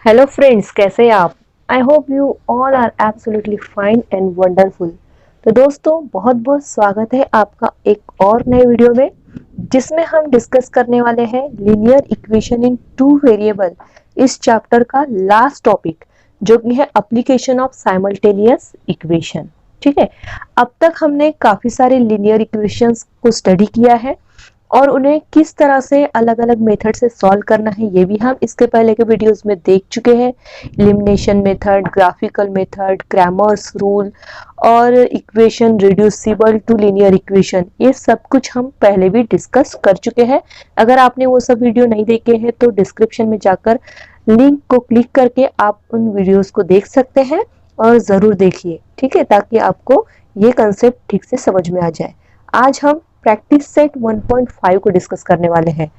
Hello friends, कैसे हैं आप। I hope you all are absolutely fine and wonderful. तो दोस्तों, बहुत बहुत स्वागत है आपका एक और नए वीडियो में, जिसमें हम डिस्कस करने वाले हैं linear equation in two variable, इस चैप्टर का लास्ट टॉपिक, जो कि है एप्लीकेशन ऑफ साइमल्टेनियस इक्वेशन। ठीक है, अब तक हमने काफी सारे लीनियर इक्वेशंस को स्टडी किया है और उन्हें किस तरह से अलग अलग मेथड से सॉल्व करना है ये भी हम इसके पहले के वीडियोस में देख चुके हैं। Elimination method, graphical method, Cramer's rule और equation reducible to linear equation, ये सब कुछ हम पहले भी डिस्कस कर चुके हैं। अगर आपने वो सब वीडियो नहीं देखे हैं तो डिस्क्रिप्शन में जाकर लिंक को क्लिक करके आप उन वीडियोस को देख सकते हैं और ज़रूर देखिए, ठीक है, ताकि आपको ये कंसेप्ट ठीक से समझ में आ जाए। आज हम प्रैक्टिस सेट 1.5 को डिस्कस करने वाले हैं,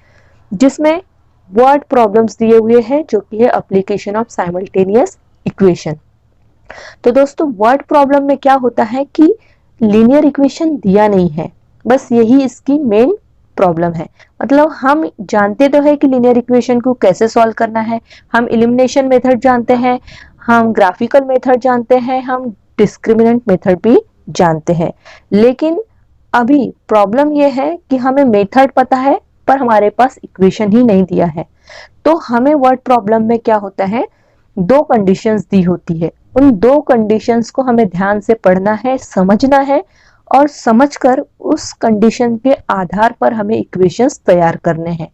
जिसमें वर्ड प्रॉब्लम्स दिए हुए हैं, जो कि है एप्लीकेशन ऑफ साइमल्टेनियस इक्वेशन। तो दोस्तों, वर्ड प्रॉब्लम में क्या होता है कि लीनियर इक्वेशन दिया नहीं है, बस यही इसकी मेन प्रॉब्लम है। मतलब हम जानते तो है कि लीनियर इक्वेशन को कैसे सॉल्व करना है, हम एलिमिनेशन मेथड जानते हैं, हम ग्राफिकल मेथड जानते हैं, हम डिस्क्रिमिनेंट मेथड भी जानते हैं, लेकिन अभी प्रॉब्लम यह है कि हमें मेथड पता है पर हमारे पास इक्वेशन ही नहीं दिया है। तो हमें वर्ड प्रॉब्लम में क्या होता है, दो कंडीशंस दी होती है, उन दो कंडीशंस को हमें ध्यान से पढ़ना है, समझना है और समझकर उस कंडीशन के आधार पर हमें इक्वेशंस तैयार करने हैं।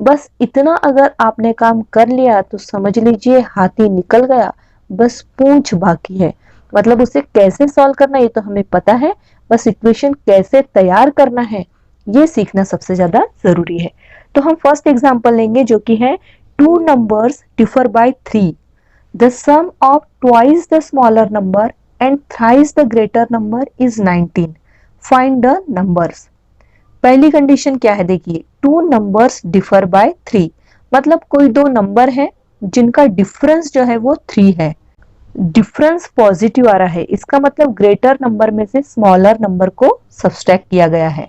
बस इतना अगर आपने काम कर लिया तो समझ लीजिए हाथी निकल गया, बस पूंछ बाकी है। मतलब उसे कैसे सॉल्व करना ये तो हमें पता है, बस इक्वेशन कैसे तैयार करना है ये सीखना सबसे ज्यादा जरूरी है। तो हम फर्स्ट एग्जांपल लेंगे, जो कि है two numbers differ by 3, the sum of twice the smaller number and thrice the greater number is 19, find the numbers. पहली कंडीशन क्या है, देखिए, टू नंबर्स डिफर बाय 3, मतलब कोई दो नंबर है जिनका डिफरेंस जो है वो 3 है। डिफरेंस पॉजिटिव आ रहा है, इसका मतलब ग्रेटर नंबर में से स्मॉलर नंबर को सब्सट्रैक्ट किया गया है,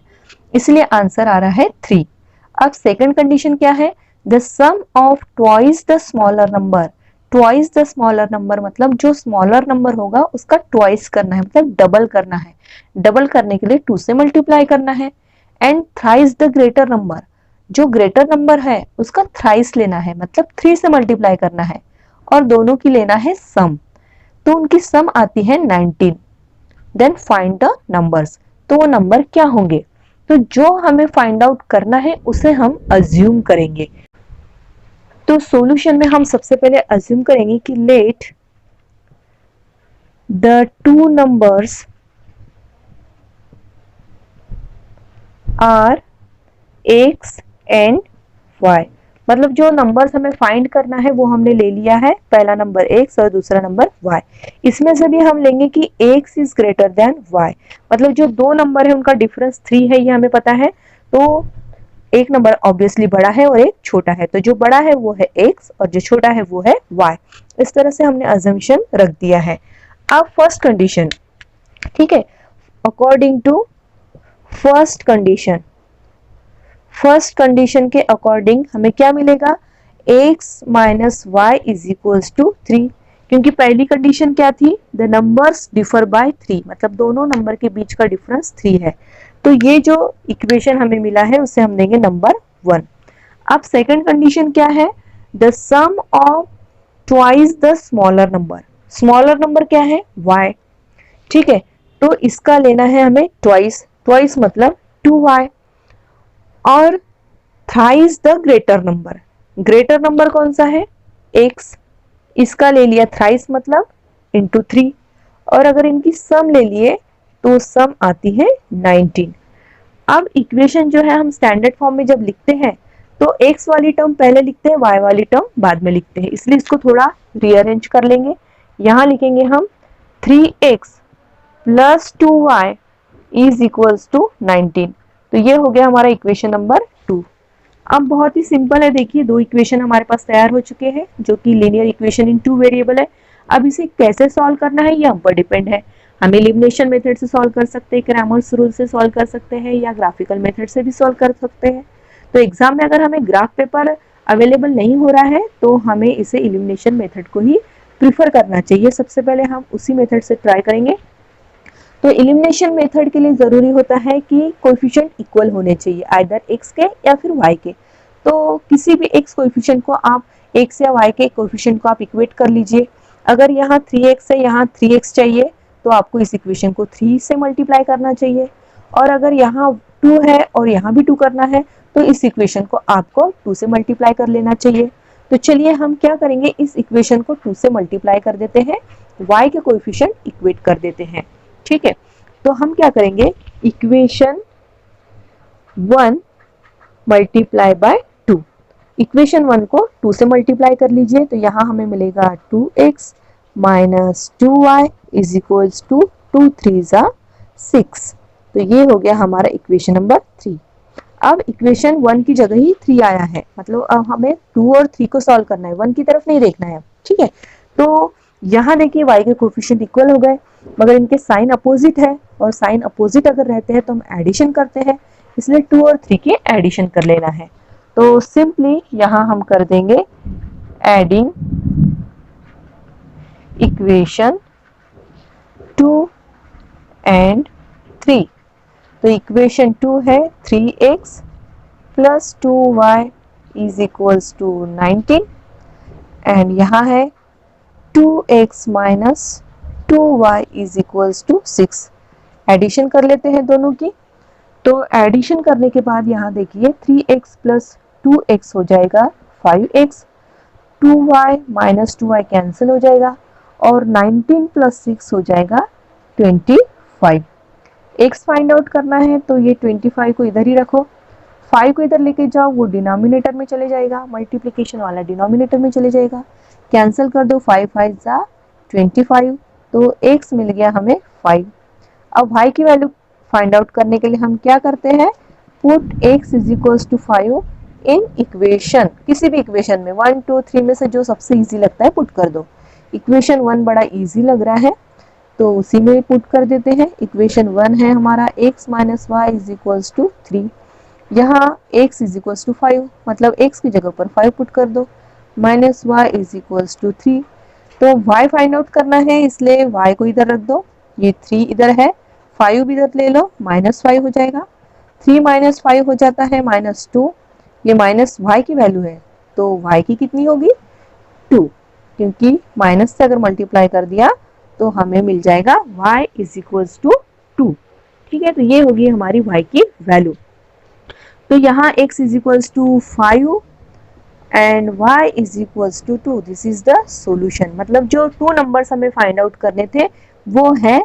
इसलिए आंसर आ रहा है 3। अब सेकंड कंडीशन क्या है, the sum of twice the smaller number. Twice the smaller number मतलब जो स्मॉलर नंबर होगा उसका ट्वाइस करना है, मतलब डबल करना है। डबल करने के लिए 2 से मल्टीप्लाई करना है। And thrice the greater number, जो ग्रेटर नंबर है उसका थ्राइस लेना है, मतलब 3 से मल्टीप्लाई करना है और दोनों की लेना है सम। तो उनकी सम आती है 19। देन फाइंड द नंबर्स, तो वो नंबर क्या होंगे। तो जो हमें फाइंड आउट करना है उसे हम अज्यूम करेंगे। तो सॉल्यूशन में हम सबसे पहले अज्यूम करेंगे कि let the two numbers are X and Y. मतलब जो नंबर्स हमें फाइंड करना है वो हमने ले लिया है, पहला नंबर x और दूसरा नंबर y। इसमें से भी हम लेंगे कि x is greater than y, मतलब जो दो नंबर है उनका डिफरेंस 3 है, ये हमें पता है। तो एक नंबर ऑब्वियसली बड़ा है और एक छोटा है, तो जो बड़ा है वो है x और जो छोटा है वो है y। इस तरह से हमने अजम्पशन रख दिया है। अब फर्स्ट कंडीशन, ठीक है, according to first condition, first condition के अकॉर्डिंग हमें क्या मिलेगा, x minus Y is equals to 3, क्योंकि पहली कंडीशन क्या थी, द नंबर्स डिफर बाय 3, मतलब दोनों नंबर के बीच का डिफरेंस 3 है। तो ये जो इक्वेशन हमें मिला है उसे हम देंगे नंबर 1। अब सेकंड कंडीशन क्या है, the sum of twice the smaller number. Smaller number क्या है, y, ठीक है, तो इसका लेना है हमें ट्वाइस, ट्वाइस मतलब 2y। और thrice the greater number, greater number कौन सा है, x, इसका ले लिया थ्राइस मतलब इंटू 3। और अगर इनकी सम ले लिए तो सम आती है 19। अब इक्वेशन जो है हम स्टैंडर्ड फॉर्म में जब लिखते हैं तो x वाली टर्म पहले लिखते हैं, y वाली टर्म बाद में लिखते हैं, इसलिए इसको थोड़ा रीअरेंज कर लेंगे। यहां लिखेंगे हम 3x plus 2y is equals to 19। तो ये हो गया हमारा इक्वेशन नंबर 2। अब बहुत ही सिंपल है, देखिए दो इक्वेशन हमारे पास तैयार हो चुके हैं जो कि linear equation in two variable है। अब इसे कैसे सॉल्व करना है ये हम पर डिपेंड है। हम एलिमिनेशन मेथड से सॉल्व कर सकते हैं, क्रैमर्स रूल से सॉल्व कर सकते हैं, या ग्राफिकल मेथड से भी सॉल्व कर सकते हैं। तो एग्जाम में अगर हमें ग्राफ पेपर अवेलेबल नहीं हो रहा है तो हमें इसे एलिमिनेशन मेथड को ही प्रीफर करना चाहिए। सबसे पहले हम उसी मेथड से ट्राई करेंगे। तो एलिमिनेशन मेथड के लिए ज़रूरी होता है कि कोएफिशिएंट इक्वल होने चाहिए, आइदर x के या फिर y के। तो किसी भी x कोएफिशिएंट को आप x या y के कोएफिशिएंट को आप इक्वेट कर लीजिए। अगर यहाँ 3x है, यहाँ 3x चाहिए, तो आपको इस इक्वेशन को 3 से मल्टीप्लाई करना चाहिए। और अगर यहाँ 2 है और यहाँ भी 2 करना है, तो इस इक्वेशन को आपको 2 से मल्टीप्लाई कर लेना चाहिए। तो चलिए हम क्या करेंगे, इस इक्वेशन को 2 से मल्टीप्लाई कर देते हैं, y के कोएफिशिएंट इक्वेट कर देते हैं। ठीक है, तो हम क्या करेंगे, इक्वेशन 1 मल्टीप्लाई बाय 2, इक्वेशन 1 को 2 से मल्टीप्लाई कर लीजिए। तो यहाँ हमें मिलेगा 2x minus 2y is equals to 2 3 ज़ा 6। तो ये हो गया हमारा इक्वेशन नंबर 3। अब इक्वेशन 1 की जगह ही 3 आया है, मतलब अब हमें 2 और 3 को सॉल्व करना है, 1 की तरफ नहीं देखना है। ठीक है, तो यहाँ देखिए y के कोएफिशिएंट इक्वल हो गए, मगर इनके साइन अपोजिट है, और साइन अपोजिट अगर रहते हैं तो हम एडिशन करते हैं, इसलिए 2 और 3 के एडिशन कर लेना है। तो सिंपली यहाँ हम कर देंगे एडिंग इक्वेशन 2 एंड 3। तो इक्वेशन 2 है 3x plus 2y is equals to 19, and यहाँ है 2x minus 2y is equals to 6। Addition कर लेते हैं दोनों की। तो एडिशन करने के बाद यहाँ देखिए 3x प्लस 2x हो जाएगा 5x, 2y minus 2y cancel हो जाएगा, और 19 प्लस 6 हो जाएगा 25। x फाइंड आउट करना है, तो ये 25 को इधर ही रखो, 5 को इधर लेके जाओ, वो डिनोमिनेटर में चले जाएगा, मल्टीप्लिकेशन वाला डिनोमिनेटर में चले जाएगा, कैंसिल कर दो, 5 5 ज़ा 25, तो x मिल गया हमें 5। अब y की वैल्यू फाइंड आउट करने के लिए हम क्या करते हैं, put x is equals to 5 in equation, किसी भी इक्वेशन में 1 2 3 में से जो सबसे इजी लगता है पुट कर दो। इक्वेशन 1 बड़ा इजी लग रहा है तो उसी में पुट कर देते हैं। इक्वेशन 1 है हमारा x minus Y is equals to 3, यहाँ x इज इक्वल्स टू 5, मतलब x की जगह पर 5 पुट कर दो, minus Y is equals to 3। तो y फाइंड आउट करना है, इसलिए y को इधर रख दो, ये 3 इधर है, 5 भी इधर ले लो, माइनस 5 हो जाएगा, 3 माइनस 5 हो जाता है माइनस 2, ये माइनस y की वैल्यू है, तो y की कितनी होगी 2, क्योंकि माइनस से अगर मल्टीप्लाई कर दिया तो हमें मिल जाएगा y इज इक्वल्स टू 2। ठीक है, तो ये होगी हमारी y की वैल्यू। तो यहाँ x is equals to 5 and y is equals to 2, this is the solution. मतलब जो 2 नंबर्स हमें फाइंड आउट करने थे वो है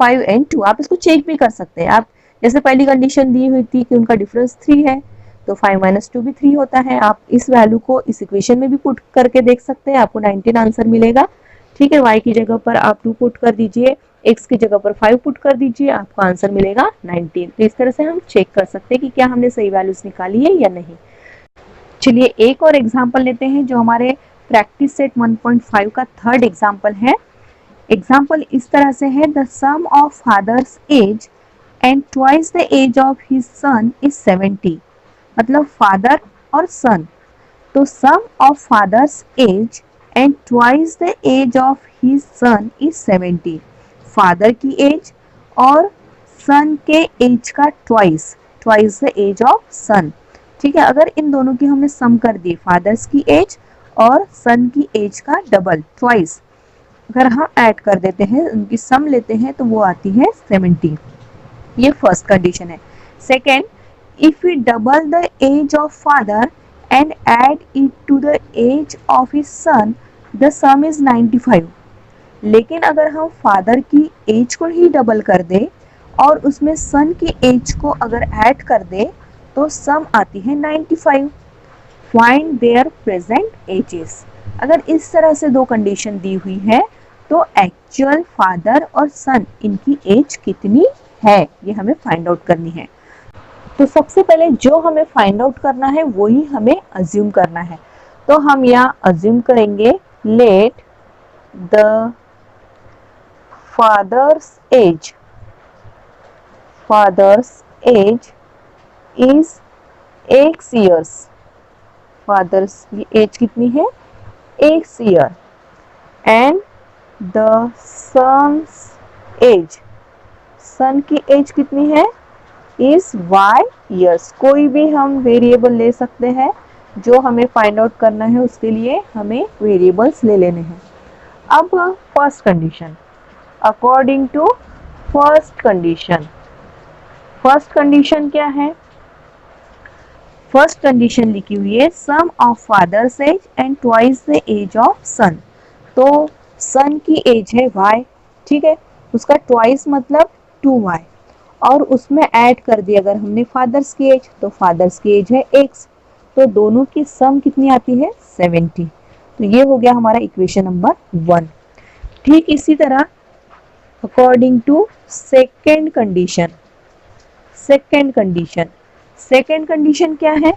5 एंड 2। आप इसको चेक भी कर सकते हैं, आप जैसे पहली कंडीशन दी हुई थी कि उनका डिफरेंस 3 है, तो 5 माइनस 2 भी 3 होता है। आप इस वैल्यू को इस इक्वेशन में भी पुट करके देख सकते हैं, आपको 19 आंसर मिलेगा। ठीक है, y की जगह पर आप 2 पुट कर दीजिए, x की जगह पर 5 पुट कर दीजिए, आपको आंसर मिलेगा 19। तो इस तरह से हम चेक कर सकते हैं कि क्या हमने सही वैल्यूज निकाली है या नहीं। चलिए एक और एग्जाम्पल लेते हैं जो हमारे प्रैक्टिस सेट 1.5 का थर्ड एग्जाम्पल है। एग्जाम्पल इस तरह से है, the sum of father's age and twice the age of his son is 70। मतलब फादर और सन, तो sum of father's age and twice the age of his son is 70। Father की age और सन के एज का twice the age of son. ठीक है, अगर इन दोनों की हमने सम कर दी, फादर्स की एज और सन की एज का डबल ट्वाइस, अगर हम ऐड कर देते हैं, उनकी सम लेते हैं, तो वो आती है 70। ये फर्स्ट कंडीशन है। Second, if we double the age of father and add it to the age of his son, the sum is 95। लेकिन अगर हम फादर की एज को ही डबल कर दे और उसमें सन की एज को अगर ऐड कर दे, तो सम आती है 95। Find there present ages. अगर इस तरह से दो कंडीशन दी हुई है तो एक्चुअल फादर और सन इनकी एज कितनी है, ये हमें फाइंड आउट करनी है। तो सबसे पहले जो हमें फाइंड आउट करना है वही हमें अज्यूम करना है। तो हम यहाँ अज्यूम करेंगे, let the father's age is x years father's की एज कितनी है, X year, and the son's age, son की एज कितनी है, इज Y ईयर्स। कोई भी हम वेरिएबल ले सकते हैं, जो हमें फाइंड आउट करना है उसके लिए हमें वेरिएबल्स ले लेने हैं। अब first condition, according to first condition, first condition क्या है, फर्स्ट कंडीशन लिखी हुई है sum of father's age and twice the age of son. तो सन की एज है Y, ठीक है, उसका ट्वाइस मतलब 2Y, और उसमें ऐड कर दिया अगर हमने फादर्स की एज, तो फादर्स की एज है X, तो दोनों की सम कितनी आती है 70। तो ये हो गया हमारा इक्वेशन नंबर 1। ठीक इसी तरह according to second condition, second condition, second condition क्या है,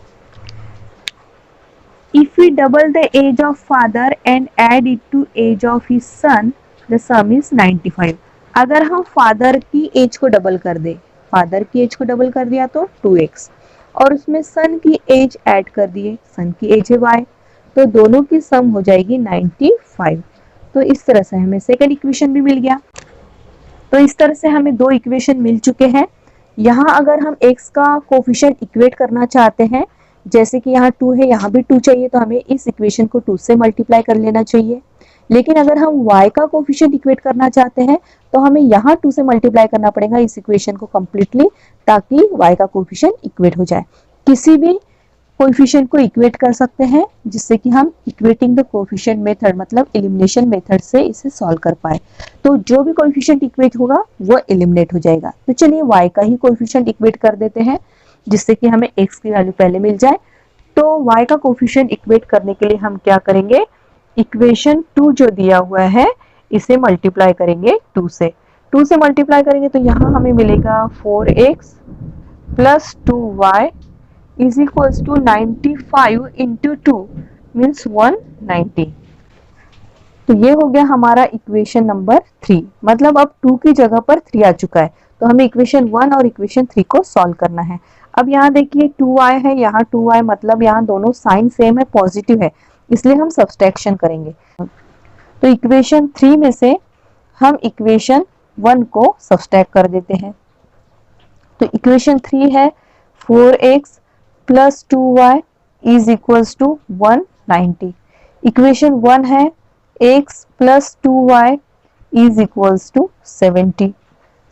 if we double the age of father and add it to age of his son, the sum is 95। अगर हम फादर की एज को डबल कर दे, फादर की एज को double कर दिया तो 2x, और उसमें सन की एज ऐड कर दिए, सन की एज है Y, तो दोनों की सम हो जाएगी 95। तो इस तरह से हमें सेकंड इक्वेशन भी मिल गया। तो इस तरह से हमें दो इक्वेशन मिल चुके हैं। यहाँ अगर हम x का कोफिशिएंट इक्वेट करना चाहते हैं, जैसे कि यहाँ 2 है, यहाँ भी 2 चाहिए, तो हमें इस इक्वेशन को 2 से मल्टीप्लाई कर लेना चाहिए। लेकिन अगर हम y का कोफिशिएंट इक्वेट करना चाहते हैं तो हमें यहाँ 2 से मल्टीप्लाई करना पड़ेगा इस इक्वेशन को कम्प्लीटली, ताकि y का कोफिशिएंट इक्वेट हो जाए। किसी भी कोफिशिएंट को इक्वेट कर सकते हैं, जिससे कि हम इक्वेटिंग द कोफिशिएंट मेथड मतलब एलिमिनेशन मेथड से इसे सॉल्व कर पाए। तो जो भी कोफिशिएंट इक्वेट होगा वो एलिमिनेट हो जाएगा। तो चलिए y का ही कोफिशिएंट इक्वेट कर देते हैं, जिससे कि हमें x की वैल्यू पहले मिल जाए। तो y का कोफिशिएंट इक्वेट करने के लिए हम क्या करेंगे, इक्वेशन 2 जो दिया हुआ है इसे मल्टीप्लाई करेंगे 2 से। 2 से मल्टीप्लाई करेंगे तो यहाँ हमें मिलेगा 4x plus 2y is equals to 95 into 2 means 190। तो ये हो गया हमारा इक्वेशन नंबर 3, मतलब अब 2 की जगह पर 3 आ चुका है। तो हमें इक्वेशन 1 और इक्वेशन 3 को सॉल्व करना है। अब यहाँ देखिए 2y है, यहाँ 2y, मतलब यहाँ दोनों साइन सेम है, पॉजिटिव है, इसलिए हम सब्सट्रैक्शन करेंगे। तो इक्वेशन 3 में से हम इक्वेशन 1 को सब्सट्रैक्ट कर देते हैं। तो इक्वेशन 3 है 4x plus 2y is equals to 190। Equation 1 है x plus 2y is equals to 70।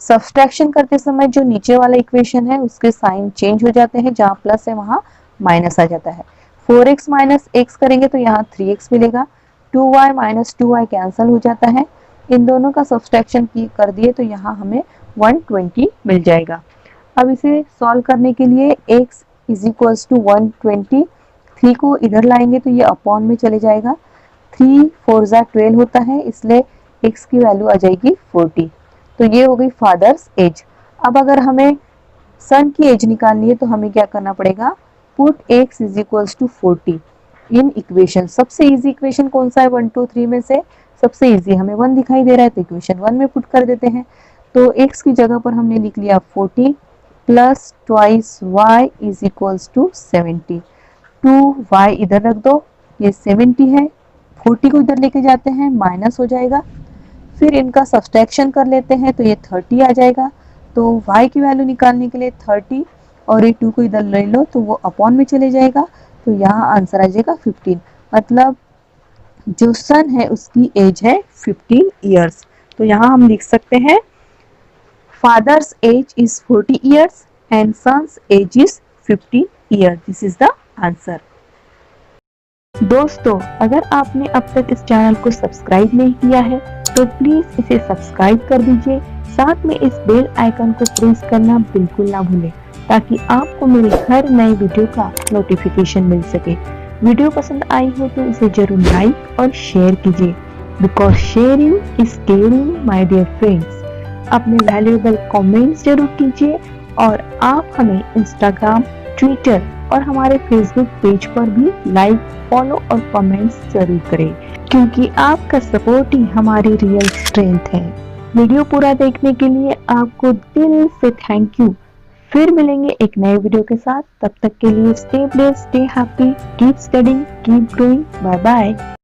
Subtraction करते समय जो नीचे वाला इक्वेशन है उसके साइन चेंज हो जाते हैं, जहाँ प्लस है वहाँ माइनस आ जाता है। 4x माइनस x करेंगे तो यहाँ 3x मिलेगा, 2y माइनस 2y कैंसिल हो जाता है, इन दोनों का सब्सट्रैक्शन कर दिए तो यहाँ हमें 120 मिल जाएगा। अब इसे सॉल्व करने के लिए x इज इक्वल्स टू 120, 3 को इधर लाएंगे तो ये अपॉन में चले जाएगा, 3 4 12 होता है, इसलिए x की वैल्यू आ जाएगी 40। तो ये हो गई फादर्स एज। अब अगर हमें सन की एज निकालनी है तो हमें क्या करना पड़ेगा, put x is equals to 40 in equation. सबसे इजी इक्वेशन कौन सा है 1 2 3 में से, सबसे इजी हमें 1 दिखाई दे रहा है, तो इक्वेशन 1 में पुट कर देते हैं। तो x की जगह पर हमने लिख लिया 40 plus twice y is equals to 70। 2y इधर रख दो, ये 70 है, 40 को इधर लेके जाते हैं, माइनस हो जाएगा, फिर इनका सब्सट्रैक्शन कर लेते हैं तो ये 30 आ जाएगा। तो y की वैल्यू निकालने के लिए 30 और ये 2 को इधर ले लो तो वो अपॉन में चले जाएगा, तो यहाँ आंसर आ जाएगा 15। मतलब जो सन है उसकी एज है 15 ईयर्स। तो यहाँ हम लिख सकते हैं father's age is 40 years and son's age is 15 year. This is the answer. दोस्तों, अगर आपने अब तक इस चैनल को सब्सक्राइब नहीं किया है तो प्लीज इसे सब्सक्राइब कर दीजिए, साथ में इस बेल आइकन को प्रेस करना बिल्कुल ना भूलें, ताकि आपको मेरे हर नए वीडियो का नोटिफिकेशन मिल सके। वीडियो पसंद आई हो तो इसे जरूर लाइक और शेयर कीजिए, because sharing is caring my dear friends. अपने वैल्यूएबल कमेंट्स जरूर कीजिए और आप हमें इंस्टाग्राम, ट्विटर और हमारे फेसबुक पेज पर भी लाइक, फॉलो और कमेंट्स जरूर करें, क्योंकि आपका सपोर्ट ही हमारी रियल स्ट्रेंथ है। वीडियो पूरा देखने के लिए आपको दिल से थैंक यू। फिर मिलेंगे एक नए वीडियो के साथ। तब तक के लिए stay blessed, stay happy, keep studying, keep growing. Bye bye.